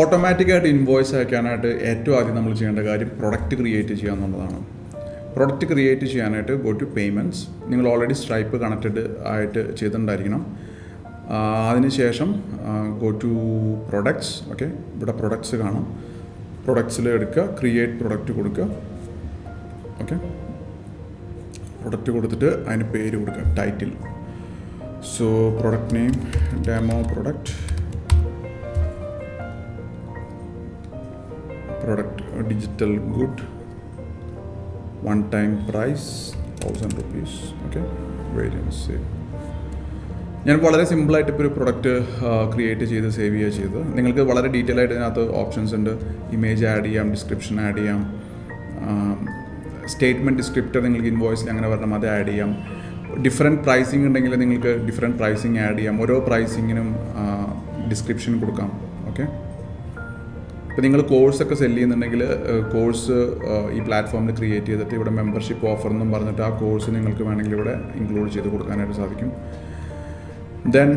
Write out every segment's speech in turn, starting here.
ഓട്ടോമാറ്റിക്കായിട്ട് ഇൻവോയ്സ് അയക്കാനായിട്ട് ഏറ്റവും ആദ്യം നമ്മൾ ചെയ്യേണ്ട കാര്യം പ്രൊഡക്റ്റ് ക്രിയേറ്റ് ചെയ്യുക എന്നുള്ളതാണ്. പ്രൊഡക്റ്റ് ക്രിയേറ്റ് ചെയ്യാനായിട്ട് ഗോ ടു പേയ്മെൻറ്റ്സ്. നിങ്ങൾ ഓൾറെഡി സ്ട്രൈപ്പ് കണക്റ്റഡ് ആയിട്ട് ചെയ്തിട്ടുണ്ടായിരിക്കണം. അതിനുശേഷം ഗോ ടു പ്രൊഡക്ട്സ്. ഓക്കെ, ഇവിടെ പ്രൊഡക്ട്സ് കാണാം. പ്രൊഡക്ട്സിൽ എടുക്കുക, ക്രിയേറ്റ് പ്രൊഡക്റ്റ് കൊടുക്കുക. ഓക്കെ, പ്രൊഡക്റ്റ് കൊടുത്തിട്ട് അതിന് പേര് കൊടുക്കുക, title. So product name demo product, product digital good, one time price 1000 rupees. Okay, variance save. ഞാൻ വളരെ സിമ്പിളായിട്ട് ഇപ്പോൾ ഒരു പ്രൊഡക്റ്റ് ക്രിയേറ്റ് ചെയ്ത് സേവ് ചെയ്യുക ചെയ്ത്. നിങ്ങൾക്ക് വളരെ ഡീറ്റെയിൽ ആയിട്ട് ഇതിനകത്ത് ഓപ്ഷൻസ് ഉണ്ട്. ഇമേജ് ആഡ് ചെയ്യാം, ഡിസ്ക്രിപ്ഷൻ ആഡ് ചെയ്യാം, സ്റ്റേറ്റ്മെൻറ്റ് ഡിസ്ക്രിപ്റ്റർ നിങ്ങൾക്ക് ഇൻവോയ്സിൽ അങ്ങനെ പറഞ്ഞാൽ അത് ആഡ് ചെയ്യാം. ഡിഫറെൻറ്റ് പ്രൈസിങ് ഉണ്ടെങ്കിൽ നിങ്ങൾക്ക് ഡിഫറെൻറ്റ് പ്രൈസിങ് ആഡ് ചെയ്യാം. ഓരോ പ്രൈസിങ്ങിനും ഡിസ്ക്രിപ്ഷൻ കൊടുക്കാം. ഓക്കെ, ഇപ്പോൾ നിങ്ങൾ കോഴ്സൊക്കെ സെല് ചെയ്യുന്നുണ്ടെങ്കിൽ കോഴ്സ് ഈ പ്ലാറ്റ്ഫോമിൽ ക്രിയേറ്റ് ചെയ്തിട്ട് ഇവിടെ മെമ്പർഷിപ്പ് ഓഫർ എന്നും പറഞ്ഞിട്ട് ആ കോഴ്സ് നിങ്ങൾക്ക് വേണമെങ്കിൽ ഇവിടെ ഇൻക്ലൂഡ് ചെയ്ത് കൊടുക്കാനായിട്ട് സാധിക്കും. ദെൻ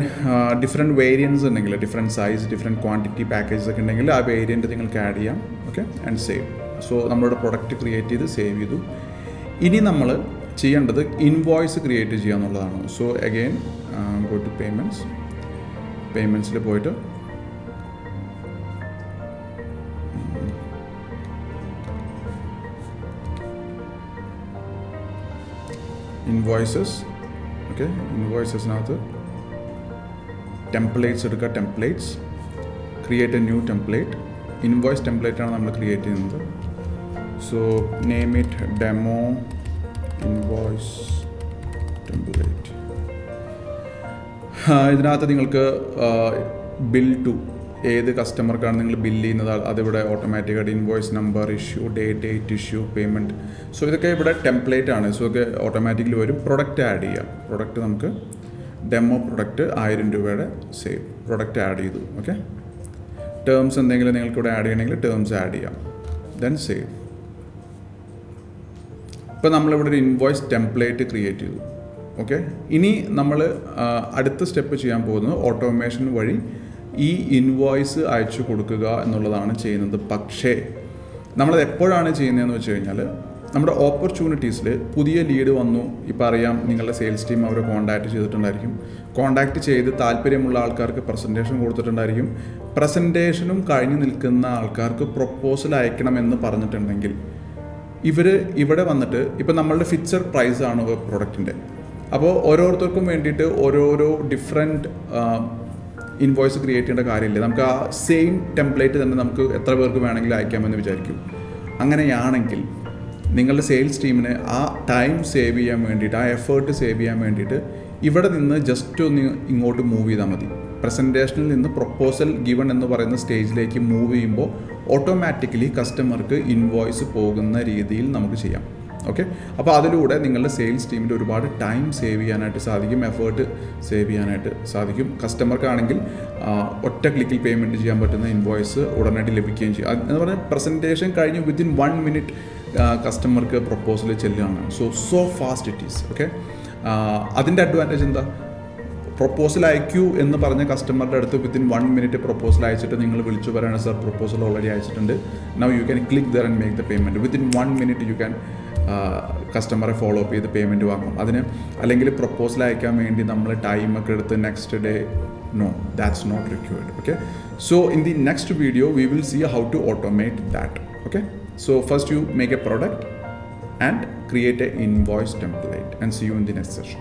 ഡിഫറെൻറ്റ് വേരിയൻസ് ഉണ്ടെങ്കിൽ, different size, different quantity packages ഒക്കെ ഉണ്ടെങ്കിൽ ആ വേരിയൻറ്റ് നിങ്ങൾക്ക് ആഡ് ചെയ്യാം. Okay, and save. സോ നമ്മളുടെ പ്രൊഡക്റ്റ് ക്രിയേറ്റ് ചെയ്ത് സേവ് ചെയ്തു. ഇനി നമ്മൾ ചെയ്യേണ്ടത് ഇൻവോയ്സ് ക്രിയേറ്റ് ചെയ്യുക എന്നുള്ളതാണ്. So again go to payments. പേയ്മെൻറ്റ്സിൽ പോയിട്ട് ഇൻവോയ്സസ്. ഓക്കെ, ഇൻവോയ്സസിനകത്ത് ടെംപ്ലേറ്റ്സ് എടുക്കുക. Templates, create a new template. Invoice ടെംപ്ലേറ്റാണ് നമ്മൾ ക്രിയേറ്റ് ചെയ്യുന്നത്. So name it demo invoice template. ഇതിനകത്ത് നിങ്ങൾക്ക് ബിൽ ടു ഏത് കസ്റ്റമർക്കാണ് നിങ്ങൾ ബില്ല് ചെയ്യുന്നത് അതിവിടെ ഓട്ടോമാറ്റിക്കായിട്ട് invoice number, issue date issue, payment. So ഇതൊക്കെ ഇവിടെ ടെംപ്ലേറ്റ് ആണ്. സോ ഒക്കെ ഓട്ടോമാറ്റിക്കലി വരും. പ്രൊഡക്റ്റ് ആഡ് ചെയ്യാം. പ്രൊഡക്റ്റ് നമുക്ക് ഡെമോ പ്രൊഡക്റ്റ് 1000 രൂപയുടെ സേവ്. പ്രൊഡക്റ്റ് ആഡ് ചെയ്തു. ഓക്കെ, ടേംസ് എന്തെങ്കിലും നിങ്ങൾക്ക് ഇവിടെ ആഡ് ചെയ്യണമെങ്കിൽ ടേംസ് ആഡ് ചെയ്യാം. Then save. ഇപ്പോൾ നമ്മളിവിടെ ഒരു ഇൻവോയ്സ് ടെംപ്ലേറ്റ് ക്രിയേറ്റ് ചെയ്തു. ഓക്കെ, ഇനി നമ്മൾ അടുത്ത സ്റ്റെപ്പ് ചെയ്യാൻ പോകുന്നത് ഓട്ടോമേഷൻ വഴി ഈ ഇൻവോയ്സ് അയച്ചു കൊടുക്കുക എന്നുള്ളതാണ് ചെയ്യുന്നത്. പക്ഷേ നമ്മളത് എപ്പോഴാണ് ചെയ്യുന്നതെന്ന് വെച്ച് കഴിഞ്ഞാൽ നമ്മുടെ ഓപ്പർച്യൂണിറ്റീസിൽ പുതിയ ലീഡ് വന്നു. ഇപ്പോൾ അറിയാം, നിങ്ങളുടെ സെയിൽസ് ടീം അവരെ കോൺടാക്റ്റ് ചെയ്തിട്ടുണ്ടായിരിക്കും. കോൺടാക്റ്റ് ചെയ്ത് താല്പര്യമുള്ള ആൾക്കാർക്ക് പ്രസൻറ്റേഷൻ കൊടുത്തിട്ടുണ്ടായിരിക്കും. പ്രസൻറ്റേഷനും കഴിഞ്ഞ് നിൽക്കുന്ന ആൾക്കാർക്ക് പ്രൊപ്പോസൽ അയക്കണമെന്ന് പറഞ്ഞിട്ടുണ്ടെങ്കിൽ ഇവർ ഇവിടെ വന്നിട്ട് ഇപ്പോൾ നമ്മളുടെ ഫിക്സഡ് പ്രൈസാണ് പ്രൊഡക്റ്റിൻ്റെ. അപ്പോൾ ഓരോരുത്തർക്കും വേണ്ടിയിട്ട് ഓരോരോ ഡിഫറെൻറ്റ് ഇൻവോയ്സ് ക്രിയേറ്റ് ചെയ്യേണ്ട കാര്യമില്ല. നമുക്ക് ആ സെയിം ടെംപ്ലേറ്റ് തന്നെ നമുക്ക് എത്ര പേർക്ക് വേണമെങ്കിലും അയക്കാമെന്ന് വിചാരിക്കും. അങ്ങനെയാണെങ്കിൽ നിങ്ങളുടെ സെയിൽസ് ടീമിന് ആ ടൈം സേവ് ചെയ്യാൻ വേണ്ടിയിട്ട്, ആ എഫേർട്ട് സേവ് ചെയ്യാൻ വേണ്ടിയിട്ട് ഇവിടെ നിന്ന് ജസ്റ്റ് ഒന്ന് ഇങ്ങോട്ട് മൂവ് ചെയ്താൽ മതി. പ്രസൻറ്റേഷനിൽ നിന്ന് പ്രൊപ്പോസൽ ഗിവൺ എന്ന് പറയുന്ന സ്റ്റേജിലേക്ക് മൂവ് ചെയ്യുമ്പോൾ ഓട്ടോമാറ്റിക്കലി കസ്റ്റമർക്ക് ഇൻവോയ്സ് പോകുന്ന രീതിയിൽ നമുക്ക് ചെയ്യാം. ഓക്കെ, അപ്പോൾ അതിലൂടെ നിങ്ങളുടെ സെയിൽസ് ടീമിൻ്റെ ഒരുപാട് ടൈം സേവ് ചെയ്യാനായിട്ട് സാധിക്കും, എഫേർട്ട് സേവ് ചെയ്യാനായിട്ട് സാധിക്കും. കസ്റ്റമർക്കാണെങ്കിൽ ഒറ്റ ക്ലിക്കിൽ പേയ്മെൻറ്റ് ചെയ്യാൻ പറ്റുന്ന ഇൻവോയ്സ് ഉടനടി ലഭിക്കുകയും ചെയ്യും. എന്ന് പറഞ്ഞാൽ പ്രസൻറ്റേഷൻ കഴിഞ്ഞ് വിത്തിൻ 1 minute കസ്റ്റമർക്ക് പ്രൊപ്പോസൽ ചെല്ലുകയാണ്. So fast it is. Okay, അതിൻ്റെ അഡ്വാൻറ്റേജ് എന്താ? പ്രൊപ്പോസൽ അയക്കൂ എന്ന് പറഞ്ഞ കസ്റ്റമറുടെ അടുത്ത് വിത്തിൻ 1 minute പ്രൊപ്പോസൽ അയച്ചിട്ട് നിങ്ങൾ വിളിച്ചു പറയണം, സർ പ്രൊപ്പോസൽ ഓൾറെഡി അയച്ചിട്ടുണ്ട്, now you can click there and make the payment. Within 1 minute you can കസ്റ്റമറെ ഫോളോ അപ്പ് ചെയ്ത് പേയ്മെൻറ്റ് വാങ്ങാം. അതിന് അല്ലെങ്കിൽ പ്രൊപ്പോസൽ അയക്കാൻ വേണ്ടി നമ്മൾ ടൈമൊക്കെ എടുത്ത് next day, no, that's not required. Okay, so in the next video we will see how to automate that. Okay, so first you make a product and create an invoice template, and see you in the next session.